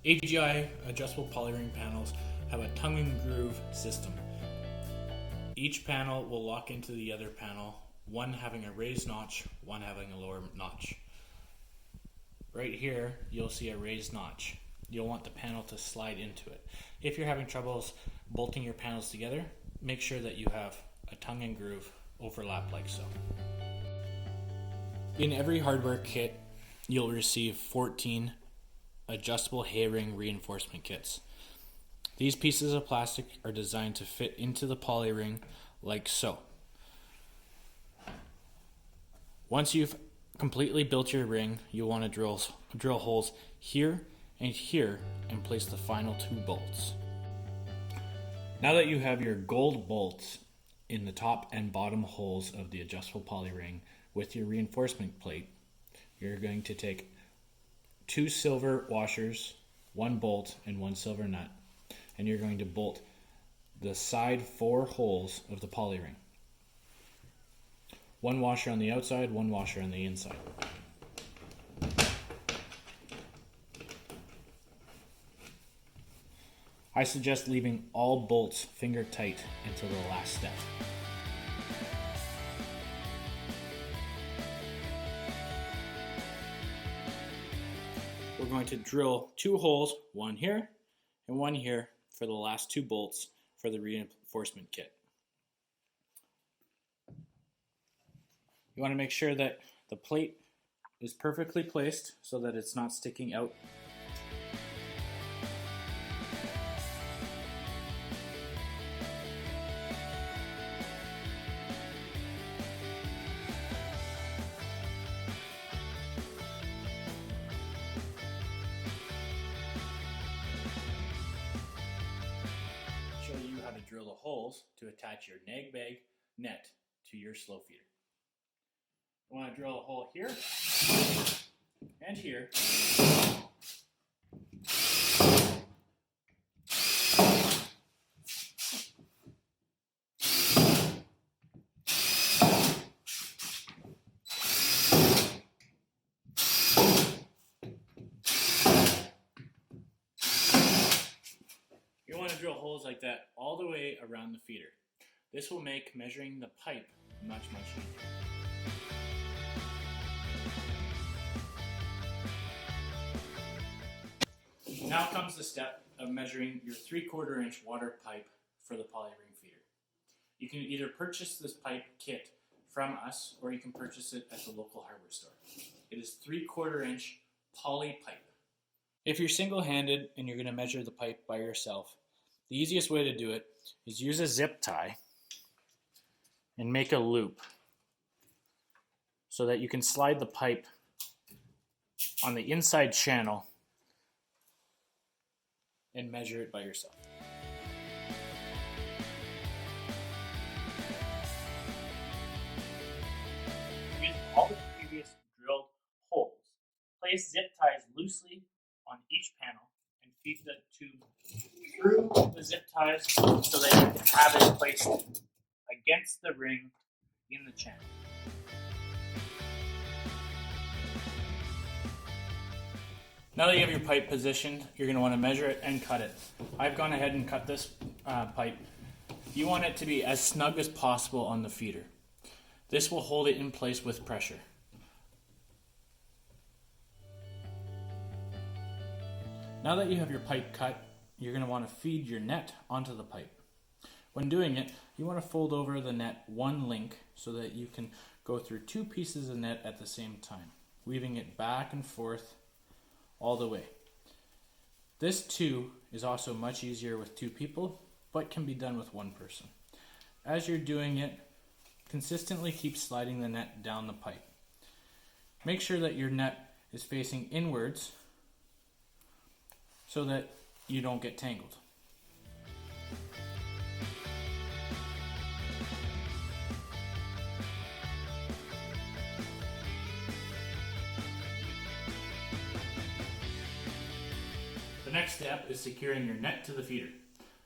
AGI adjustable polyring panels have a tongue and groove system. Each panel will lock into the other panel, one having a raised notch, one having a lower notch. Right here, you'll see a raised notch. You'll want the panel to slide into it. If you're having troubles bolting your panels together, make sure that you have a tongue and groove overlap like so. In every hardware kit, you'll receive 14 adjustable hay-ring reinforcement kits. These pieces of plastic are designed to fit into the poly ring like so. Once you've completely built your ring, you'll want to drill holes here and place the final 2 bolts. Now that you have your gold bolts in the top and bottom holes of the adjustable poly ring with your reinforcement plate, you're going to take 2 silver washers, 1 bolt, and 1 silver nut, and you're going to bolt the side 4 holes of the poly ring. 1 washer on the outside, 1 washer on the inside. I suggest leaving all bolts finger tight until the last step. We're going to drill 2 holes, one here and one here, for the last 2 bolts for the reinforcement kit. You want to make sure that the plate is perfectly placed so that it's not sticking out. Show you how to drill the holes to attach your nag bag net to your slow feeder. You want to drill a hole here and here. You want to drill holes like that all the way around the feeder. This will make measuring the pipe much easier. Now comes the step of measuring your 3/4 inch water pipe for the poly ring feeder. You can either purchase this pipe kit from us or you can purchase it at the local hardware store. It is 3/4 inch poly pipe. If you're single-handed and you're going to measure the pipe by yourself, the easiest way to do it is use a zip tie and make a loop so that you can slide the pipe on the inside channel and measure it by yourself. Using all the previous drilled holes, place zip ties loosely on each panel and feed the tube through the zip ties so that you can have it placed against the ring in the channel. Now that you have your pipe positioned, you're going to want to measure it and cut it. I've gone ahead and cut this pipe. You want it to be as snug as possible on the feeder. This will hold it in place with pressure. Now that you have your pipe cut, you're going to want to feed your net onto the pipe. When doing it, you want to fold over the net 1 link so that you can go through 2 pieces of net at the same time, weaving it back and forth all the way. This too is also much easier with 2 people, but can be done with 1 person. As you're doing it, consistently keep sliding the net down the pipe. Make sure that your net is facing inwards so that you don't get tangled. The next step is securing your net to the feeder.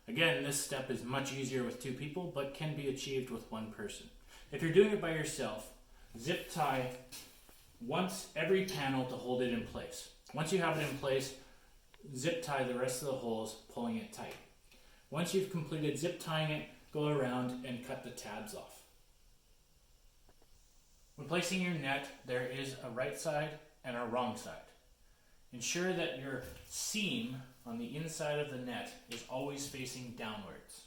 Again, this step is much easier with 2 people, but can be achieved with 1 person. If you're doing it by yourself, zip tie once every panel to hold it in place. Once you have it in place, zip tie the rest of the holes, pulling it tight. Once you've completed zip tying it, go around and cut the tabs off. When placing your net, there is a right side and a wrong side. Ensure that your seam on the inside of the net is always facing downwards.